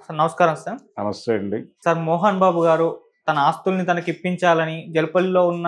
Sir నమస్కారం sir. నమస్తే అండి. సార్ మోహన్ బాబు గారు తన ఆస్తుల్ని తనకిప్పించాలని జలపల్లిలో ఉన్న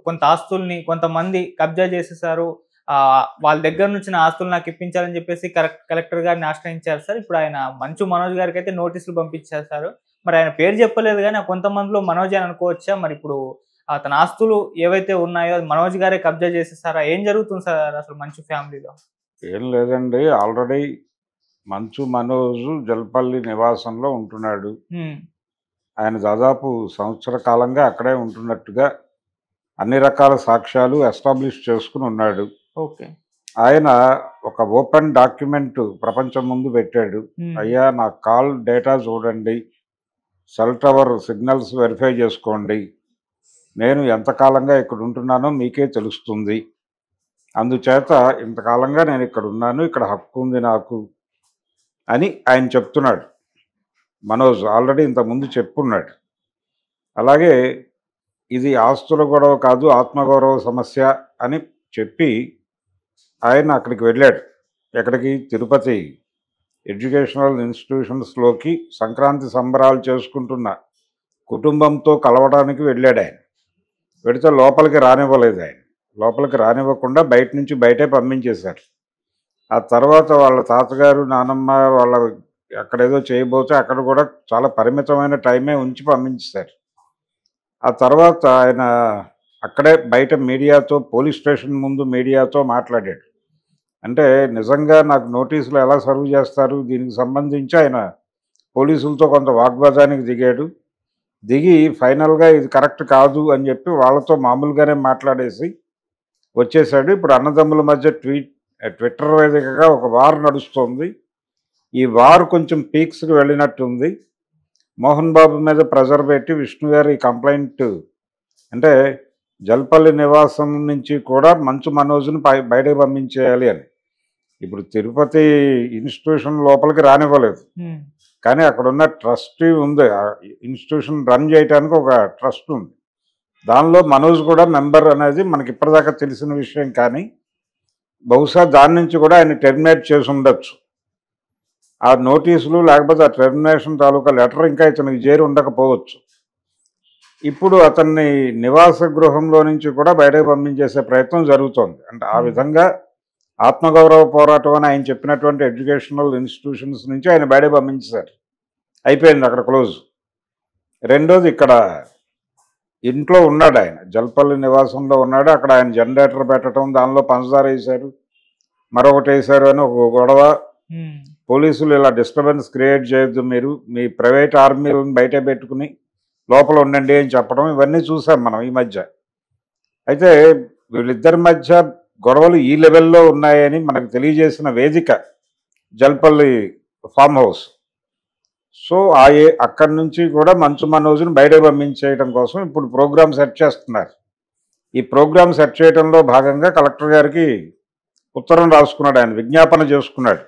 కొంత ఆస్తుల్ని కొంతమంది కబ్జా చేసేసారు. వాళ్ళ దగ్గర నుంచి నా ఆస్తులు నాకిప్పించాలని చెప్పేసి కలెక్టర్ గారిని ఆశ్రయించారు సార్. ఇప్పుడు ఆయన మంచు మనోజ్ గారికైతే నోటీసులు పంపించేశారు. మరి ఆయన పేరు చెప్పలేదు గానీ కొంతమందిలో మనోజే అని అనుకోవచ్చా? మరి ఇప్పుడు తన ఆస్తులు ఏవైతే ఉన్నాయో అది మనోజ్ గారే కబ్జా చేసేసారా? ఏం జరుగుతుంది సార్ అసలు మంచు ఫ్యామిలీలో? ఏం లేదండి. ఆల్రెడీ మంచు మనోజ్ జల్పల్లి నివాసంలో ఉంటున్నాడు. ఆయన దాదాపు సంవత్సర కాలంగా అక్కడే ఉంటున్నట్టుగా అన్ని రకాల సాక్ష్యాలు ఎస్టాబ్లిష్ చేసుకుని ఉన్నాడు. ఓకే. ఆయన ఒక ఓపెన్ డాక్యుమెంట్ ప్రపంచం ముందు పెట్టాడు. అయ్యా నా కాల్ డేటా చూడండి, సెల్ టవర్ సిగ్నల్స్ వెరిఫై చేసుకోండి, నేను ఎంతకాలంగా ఇక్కడ ఉంటున్నానో మీకే తెలుస్తుంది, అందుచేత ఇంతకాలంగా నేను ఇక్కడ ఉన్నాను, ఇక్కడ హక్కు ఉంది నాకు అని ఆయన చెప్తున్నాడు. మనోజ్ ఆల్రెడీ ఇంతకుముందు చెప్పున్నాడు. అలాగే ఇది ఆస్తుల గొడవ కాదు, ఆత్మగౌరవ సమస్య అని చెప్పి ఆయన అక్కడికి వెళ్ళాడు. ఎక్కడికి? తిరుపతి ఎడ్యుకేషనల్ ఇన్స్టిట్యూషన్స్లోకి సంక్రాంతి సంబరాలు చేసుకుంటున్న కుటుంబంతో కలవడానికి వెళ్ళాడు. ఆయన వెళితే లోపలికి రానివ్వలేదు. ఆయన లోపలికి రానివ్వకుండా బయట నుంచి బయటే పంపించేశారు. ఆ తర్వాత వాళ్ళ తాతగారు నానమ్మ వాళ్ళ అక్కడేదో చేయబోతే అక్కడ కూడా చాలా పరిమితమైన టైమే ఉంచి పంపించేశారు. ఆ తర్వాత ఆయన అక్కడే బయట మీడియాతో, పోలీస్ స్టేషన్ ముందు మీడియాతో మాట్లాడాడు. అంటే నిజంగా నాకు నోటీసులు ఎలా సర్వ్ చేస్తారు, దీనికి సంబంధించి ఆయన పోలీసులతో కొంత వాగ్వాదానికి దిగాడు. దిగి ఫైనల్గా ఇది కరెక్ట్ కాదు అని చెప్పి వాళ్ళతో మామూలుగానే మాట్లాడేసి వచ్చేసాడు. ఇప్పుడు అన్నదమ్ముల మధ్య ట్విట్టర్ వేదికగా ఒక వార్ నడుస్తుంది. ఈ వార్ కొంచెం పీక్స్కి వెళ్ళినట్టుంది. మోహన్ బాబు మీద ప్రెజర్ పెట్టి విష్ణు గారి కంప్లైంట్ అంటే జల్పల్లి నివాసం నుంచి కూడా మంచు మనోజ్ని బయటకు పంపించేయాలి అని. ఇప్పుడు తిరుపతి ఇన్స్టిట్యూషన్ లోపలికి రానివ్వలేదు, కానీ అక్కడ ఉన్న ట్రస్టీ ఉంది, ఇన్స్టిట్యూషన్ రన్ చేయడానికి ఒక ట్రస్ట్ ఉంది, దానిలో మనోజ్ కూడా మెంబర్ అనేది మనకి ఇప్పటిదాకా తెలిసిన విషయం. కానీ బహుశా దాని నుంచి కూడా ఆయన టెర్మినేట్ చేసి ఉండొచ్చు. ఆ నోటీసులు లేకపోతే ఆ టెర్మినేషన్ తాలూకా లెటర్ ఇంకా ఇతనికి చేరి ఉండకపోవచ్చు. ఇప్పుడు అతన్ని నివాస గృహంలో నుంచి కూడా బయటకు పంపించేసే ప్రయత్నం జరుగుతోంది. అంటే ఆ విధంగా ఆత్మగౌరవ పోరాటం అని ఆయన చెప్పినటువంటి ఎడ్యుకేషనల్ ఇన్స్టిట్యూషన్స్ నుంచి ఆయన బయటకు పంపించేశారు. అయిపోయింది, అక్కడ క్లోజ్. రెండోది, ఇక్కడ ఇంట్లో ఉన్నాడు ఆయన, జల్పల్లి నివాసంలో ఉన్నాడు. అక్కడ ఆయన జనరేటర్ పెట్టడం, దానిలో పంచదార వేశారు, మరొకటి వేశారు అని ఒక గొడవ. పోలీసులు ఇలా డిస్టర్బెన్స్ క్రియేట్ చేయొద్దు, మీరు మీ ప్రైవేట్ ఆర్మీలను బయట పెట్టుకుని లోపల ఉండండి అని చెప్పడం, ఇవన్నీ చూసాం మనం ఈ మధ్య. అయితే వీళ్ళిద్దరి మధ్య గొడవలు ఈ లెవెల్లో ఉన్నాయని మనకు తెలియజేసిన వేదిక జల్పల్లి ఫామ్ హౌస్. సో అక్కడి నుంచి కూడా మంచు మనోజ్ని బయటకు పంపించేయడం కోసం ఇప్పుడు ప్రోగ్రామ్ సెట్ చేస్తున్నారు. ఈ ప్రోగ్రామ్ సెట్ చేయడంలో భాగంగా కలెక్టర్ గారికి ఉత్తరం రాసుకున్నాడు, ఆయన విజ్ఞాపన చేసుకున్నాడు.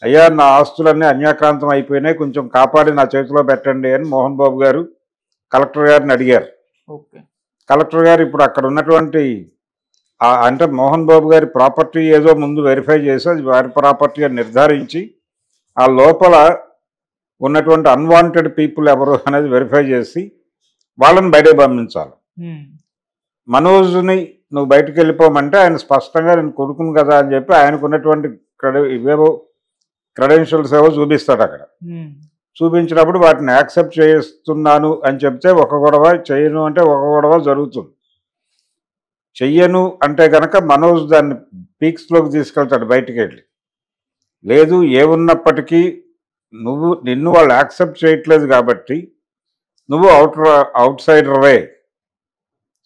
అయ్యా నా ఆస్తులన్నీ అన్యాక్రాంతం అయిపోయినాయి, కొంచెం కాపాడి నా చేతిలో పెట్టండి అని మోహన్ బాబు గారు కలెక్టర్ గారిని అడిగారు. కలెక్టర్ గారు ఇప్పుడు అక్కడ ఉన్నటువంటి అంటే మోహన్ బాబు గారి ప్రాపర్టీ ఏదో ముందు వెరిఫై చేసి అది వారి ప్రాపర్టీ అని నిర్ధారించి ఆ లోపల ఉన్నటువంటి అన్వాంటెడ్ పీపుల్ ఎవరు అనేది వెరిఫై చేసి వాళ్ళని బయటకు పంపించాలి. మనోజ్ని నువ్వు బయటకు వెళ్ళిపోమంటే ఆయన స్పష్టంగా నేను కొడుకును కదా అని చెప్పి ఆయనకు ఉన్నటువంటి ఇవేవో క్రెడెన్షియల్స్ ఏవో చూపిస్తాడు. అక్కడ చూపించినప్పుడు వాటిని యాక్సెప్ట్ చేస్తున్నాను అని చెప్తే ఒక గొడవ, చెయ్యను అంటే ఒక గొడవ జరుగుతుంది. చెయ్యను అంటే కనుక మనోజ్ దాన్ని పీక్స్లోకి తీసుకెళ్తాడు బయటికి వెళ్ళి. లేదు, ఏమున్నప్పటికీ నిన్ను వాళ్ళు యాక్సెప్ట్ చేయట్లేదు కాబట్టి నువ్వు అవుట్ సైడర్వే,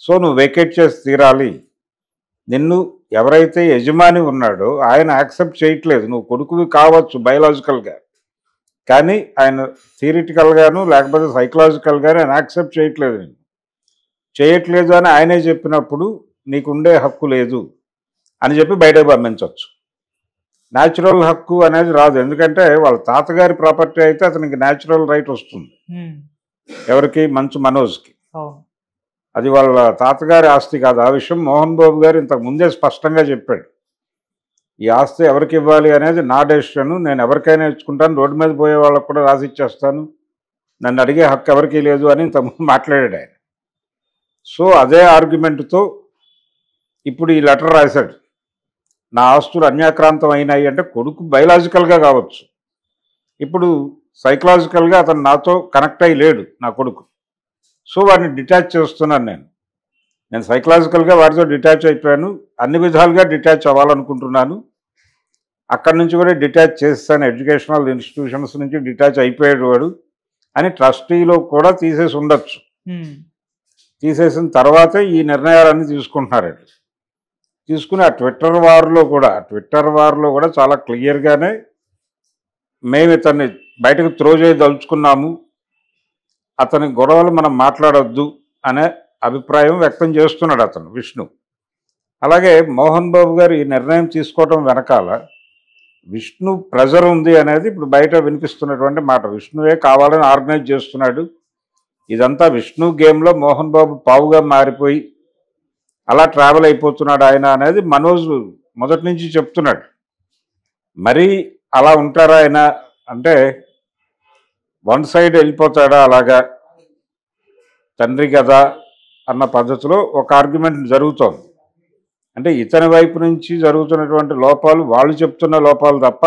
సో నువ్వు వెకేట్ చేసి తీరాలి. నిన్ను ఎవరైతే యజమాని ఉన్నాడో ఆయన యాక్సెప్ట్ చేయట్లేదు. నువ్వు కొడుకువి కావచ్చు బయలాజికల్గా, కానీ ఆయన థియరిటికల్గాను లేకపోతే సైకలాజికల్గాను ఆయన యాక్సెప్ట్ చేయట్లేదు అని ఆయనే చెప్పినప్పుడు నీకుండే హక్కు లేదు అని చెప్పి బయటకు పంపించవచ్చు. న్యాచురల్ హక్కు అనేది రాదు, ఎందుకంటే వాళ్ళ తాతగారి ప్రాపర్టీ అయితే అతనికి న్యాచురల్ రైట్ వస్తుంది. ఎవరికి? మంచు మనోజ్కి. అది వాళ్ళ తాతగారి ఆస్తి కాదు. ఆ విషయం మోహన్ బాబు గారు ఇంతకు ముందే స్పష్టంగా చెప్పాడు. ఈ ఆస్తి ఎవరికి ఇవ్వాలి అనేది నా డెసిషన్. నేను ఎవరికైనా ఇచ్చుకుంటాను, రోడ్డు మీద పోయే వాళ్ళకు కూడా రాసి ఇచ్చేస్తాను, నన్ను అడిగే హక్కు ఎవరికీ లేదు అని ఇంతకుముందు మాట్లాడాడు ఆయన. సో అదే ఆర్గ్యుమెంట్తో ఇప్పుడు ఈ లెటర్ రాశాడు. నా ఆస్తులు అన్యాక్రాంతం అయినాయి అంటే కొడుకు బయలాజికల్గా కావచ్చు, ఇప్పుడు సైకలాజికల్గా అతను నాతో కనెక్ట్ అయ్యి లేడు నా కొడుకు. సో వాడిని డిటాచ్ చేస్తున్నాను నేను సైకలాజికల్గా వాడితో డిటాచ్ అయిపోయాను, అన్ని విధాలుగా డిటాచ్ అవ్వాలనుకుంటున్నాను. అక్కడి నుంచి కూడా డిటాచ్ చేస్తాను, ఎడ్యుకేషనల్ ఇన్స్టిట్యూషన్స్ నుంచి డిటాచ్ అయిపోయాడు వాడు అని ట్రస్టీలో కూడా తీసేసి ఉండొచ్చు. తీసేసిన తర్వాతే ఈ నిర్ణయాలన్నీ తీసుకుంటున్నారండి. తీసుకుని ఆ ట్విట్టర్ వార్లో కూడా చాలా క్లియర్గానే మేము ఇతన్ని బయటకు త్రో చేయదలుచుకున్నాము, అతని గొడవలు మనం మాట్లాడొద్దు అనే అభిప్రాయం వ్యక్తం చేస్తున్నాడు అతను విష్ణు. అలాగే మోహన్ బాబు గారు ఈ నిర్ణయం తీసుకోవడం వెనకాల విష్ణు ప్రెజర్ ఉంది అనేది ఇప్పుడు బయట వినిపిస్తున్నటువంటి మాట. విష్ణువే కావాలని ఆర్గనైజ్ చేస్తున్నాడు ఇదంతా. విష్ణు గేమ్లో మోహన్ బాబు పావుగా మారిపోయి అలా ట్రావెల్ అయిపోతున్నాడు ఆయన అనేది మనోజ్ మొదటి నుంచి చెప్తున్నాడు. మరీ అలా ఉంటారా ఆయన అంటే వన్ సైడ్ వెళ్ళిపోతాడా అలాగా తండ్రి కదా అన్న పద్ధతిలో ఒక ఆర్గ్యుమెంట్ జరుగుతోంది. అంటే ఇతని వైపు నుంచి జరుగుతున్నటువంటి లోపాలు వాళ్ళు చెప్తున్న లోపాలు తప్ప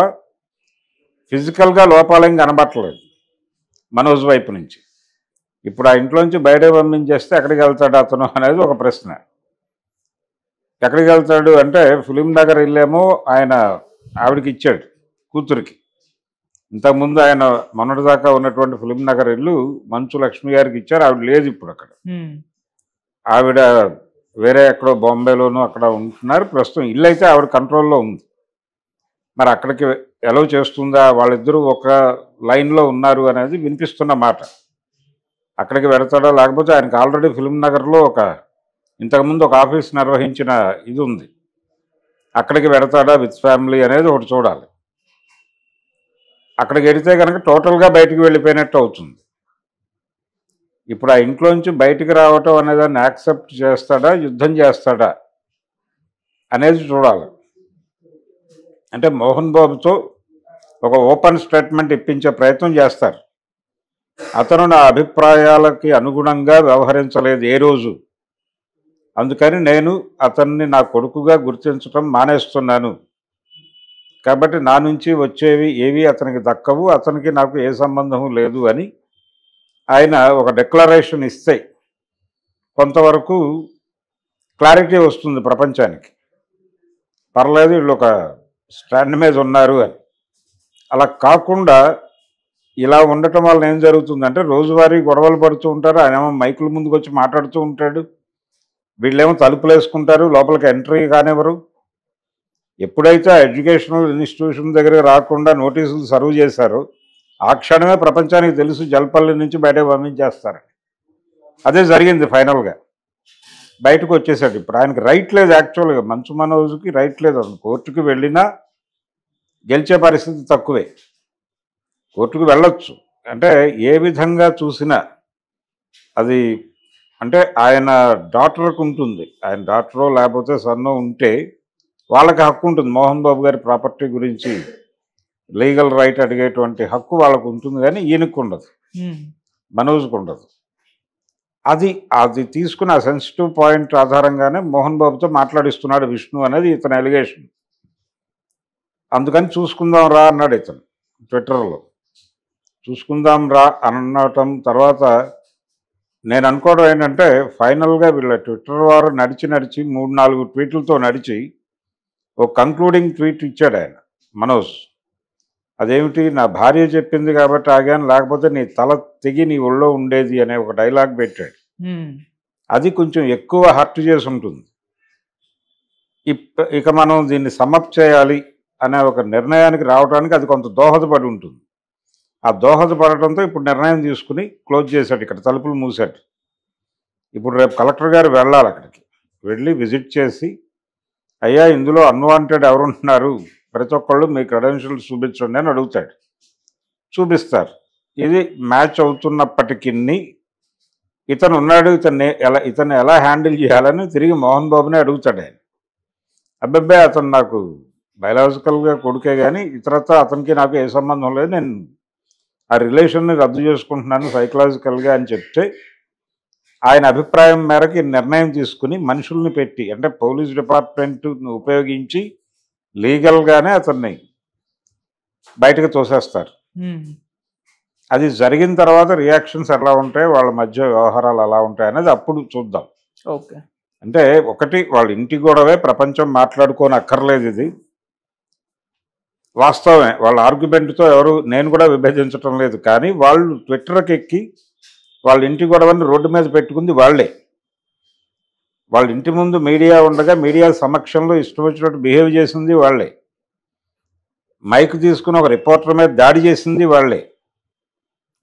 ఫిజికల్గా లోపాలేం కనబట్టలేదు మనోజ్ వైపు నుంచి. ఇప్పుడు ఆ ఇంట్లోంచి బయట పంపించేస్తే ఎక్కడికి వెళ్తాడు అతను అనేది ఒక ప్రశ్న. ఎక్కడికి వెళ్తాడు అంటే ఫిలిం నగర్ ఇల్లేమో ఆయన ఆవిడకి ఇచ్చాడు, కూతురికి. ఇంతకుముందు ఆయన మొన్నటిదాకా ఉన్నటువంటి ఫిలిం నగర్ ఇల్లు మంచు లక్ష్మి గారికి ఇచ్చారు, ఆవిడ లేదు ఇప్పుడు అక్కడ. ఆవిడ వేరే ఎక్కడో బాంబేలోనూ అక్కడ ఉంటున్నారు ప్రస్తుతం. ఇల్లు అయితే ఆవిడ కంట్రోల్లో ఉంది. మరి అక్కడికి ఎలవ్ చేస్తుందా, వాళ్ళిద్దరూ ఒక లైన్లో ఉన్నారు అనేది వినిపిస్తున్న మాట. అక్కడికి వెడతాడా లేకపోతే ఆయనకు ఆల్రెడీ ఫిలిం నగర్లో ఇంతకుముందు ఒక ఆఫీస్ నిర్వహించిన ఇది ఉంది, అక్కడికి వెడతాడా విత్ ఫ్యామిలీ అనేది ఒకటి చూడాలి. అక్కడికి వెడితే కనుక టోటల్గా బయటికి వెళ్ళిపోయినట్టు అవుతుంది. ఇప్పుడు ఆ ఇంట్లోంచి బయటికి రావటం అనేదాన్ని యాక్సెప్ట్ చేస్తాడా, యుద్ధం చేస్తాడా అనేది చూడాలి. అంటే మోహన్ బాబుతో ఒక ఓపెన్ స్టేట్మెంట్ ఇప్పించే ప్రయత్నం చేస్తారు. అతను నా అభిప్రాయాలకి అనుగుణంగా వ్యవహరించలేదు ఏ రోజు, అందుకని నేను అతన్ని నా కొడుకుగా గుర్తించడం మానేస్తున్నాను, కాబట్టి నా నుంచి వచ్చేవి ఏవి అతనికి దక్కవు, అతనికి నాకు ఏ సంబంధం లేదు అని ఆయన ఒక డిక్లరేషన్ ఇస్తే కొంతవరకు క్లారిటీ వస్తుంది ప్రపంచానికి. పర్లేదు వీళ్ళు ఒక స్టాండ్ మీద ఉన్నారు అని. అలా కాకుండా ఇలా ఉండటం వల్ల ఏం జరుగుతుందంటే రోజువారీ గొడవలు పడుతూ ఉంటారు. ఆయన ఏమో మైకుల ముందుకు వచ్చి మాట్లాడుతూ ఉంటాడు, వీళ్ళేమో తలుపులు వేసుకుంటారు, లోపలికి ఎంట్రీ కానివ్వరు. ఎప్పుడైతే ఆ ఎడ్యుకేషనల్ ఇన్స్టిట్యూషన్ దగ్గరికి రాకుండా నోటీసులు సర్వ్ చేశారో ఆ క్షణమే ప్రపంచానికి తెలుసు జల్పల్లి నుంచి బయటకు పంపించేస్తారని. అదే జరిగింది ఫైనల్గా. బయటకు వచ్చేసాడు. ఇప్పుడు ఆయనకి రైట్ లేదు, యాక్చువల్గా మంచు మనోజ్కి రైట్ లేదు. అసలు కోర్టుకు వెళ్ళినా గెలిచే పరిస్థితి తక్కువే. కోర్టుకు వెళ్ళొచ్చు అంటే ఏ విధంగా చూసినా అది అంటే ఆయన డాక్టర్కి ఉంటుంది, ఆయన డాక్టరో లేకపోతే సన్నో ఉంటే వాళ్ళకి హక్కు ఉంటుంది. మోహన్ బాబు గారి ప్రాపర్టీ గురించి లీగల్ రైట్ అడిగేటువంటి హక్కు వాళ్ళకు ఉంటుంది, కానీ ఈయనకు ఉండదు, మనోజ్కి ఉండదు. అది తీసుకుని ఆ సెన్సిటివ్ పాయింట్ ఆధారంగానే మోహన్ బాబుతో మాట్లాడిస్తున్నాడు విష్ణు అనేది ఇతని అలిగేషన్. అందుకని చూసుకుందాం రా అన్నాడు ఇతను ట్విట్టర్లో. చూసుకుందాం రా అనటం తర్వాత నేను అనుకోవడం ఏంటంటే ఫైనల్గా వీళ్ళ ట్విట్టర్ వారు నడిచి 3-4 ట్వీట్లతో నడిచి ఒక కంక్లూడింగ్ ట్వీట్ ఇచ్చాడు ఆయన మనోజ్. అదేమిటి, నా భార్య చెప్పింది కాబట్టి ఆగాను, లేకపోతే నీ తల తెగి నీ ఒళ్ళో ఉండేది అనే ఒక డైలాగ్ పెట్టాడు. అది కొంచెం ఎక్కువ హర్ట్ చేసి ఉంటుంది. ఇక మనం దీన్ని సమ్మప్ చేయాలి అనే ఒక నిర్ణయానికి రావడానికి అది కొంత దోహదపడి ఉంటుంది. ఆ దోహదపడటంతో ఇప్పుడు నిర్ణయం తీసుకుని క్లోజ్ చేశాడు, ఇక్కడ తలుపులు మూసాడు. ఇప్పుడు రేపు కలెక్టర్ గారు వెళ్ళాలి, అక్కడికి వెళ్ళి విజిట్ చేసి అయ్యా ఇందులో అన్వాంటెడ్ ఎవరుంటున్నారు, ప్రతి ఒక్కళ్ళు మీ క్రెడెన్షియల్స్ చూపించండి అని అడుగుతాడు. చూపిస్తారు. ఇది మ్యాచ్ అవుతున్నప్పటికీ ఇతను ఉన్నాడు, ఇతన్ని ఎలా హ్యాండిల్ చేయాలని తిరిగి మోహన్ బాబునే అడుగుతాడు ఆయన. అబ్బాయి అతను నాకు బయలాజికల్గా కొడుకే కానీ ఇతరత్రా అతనికి నాకు ఏ సంబంధం లేదు, నేను ఆ రిలేషన్ని రద్దు చేసుకుంటున్నాను సైకలాజికల్గా అని చెప్తే ఆయన అభిప్రాయం మేరకు ఈ నిర్ణయం తీసుకుని మనుషుల్ని పెట్టి అంటే పోలీస్ డిపార్ట్మెంట్ ఉపయోగించి లీగల్గానే అతన్ని బయటకు తోసేస్తారు. అది జరిగిన తర్వాత రియాక్షన్స్ ఎలా ఉంటాయి, వాళ్ళ మధ్య వ్యవహారాలు ఎలా ఉంటాయి అనేది అప్పుడు చూద్దాం. ఓకే. అంటే ఒకటి వాళ్ళ ఇంటి గొడవే, ప్రపంచం మాట్లాడుకోని అక్కర్లేదు, ఇది వాస్తవమే. వాళ్ళ ఆర్గ్యుమెంట్తో ఎవరు నేను కూడా విభజించటం లేదు, కానీ వాళ్ళు ట్విట్టర్కి ఎక్కి వాళ్ళ ఇంటి గొడవని రోడ్డు మీద పెట్టుకుంది వాళ్ళే. వాళ్ళ ఇంటి ముందు మీడియా ఉండగా మీడియా సమక్షంలో ఇష్టం వచ్చినట్టు బిహేవ్ చేసింది వాళ్ళే. మైక్ తీసుకుని ఒక రిపోర్టర్ మీద దాడి చేసింది వాళ్ళే.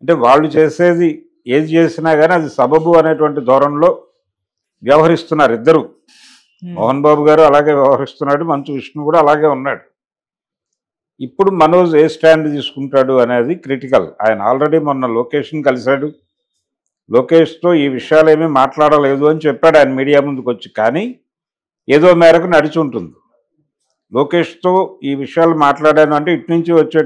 అంటే వాళ్ళు చేసేది ఏది చేసినా కానీ అది సబబు అనేటువంటి ధోరణిలో వ్యవహరిస్తున్నారు ఇద్దరు. మోహన్ బాబు గారు అలాగే వ్యవహరిస్తున్నాడు, మంచు విష్ణు కూడా అలాగే ఉన్నాడు. ఇప్పుడు మనోజ్ ఏ స్టాండ్ తీసుకుంటాడు అనేది క్రిటికల్. ఆయన ఆల్రెడీ మొన్న లోకేష్ని కలిశాడు, లోకేష్తో ఈ విషయాలు ఏమీ మాట్లాడలేదు అని చెప్పాడు ఆయన మీడియా ముందుకు వచ్చి. కానీ ఏదో మేరకు నడిచి ఉంటుంది. లోకేష్తో ఈ విషయాలు మాట్లాడాను అంటే ఇటు నుంచి వచ్చే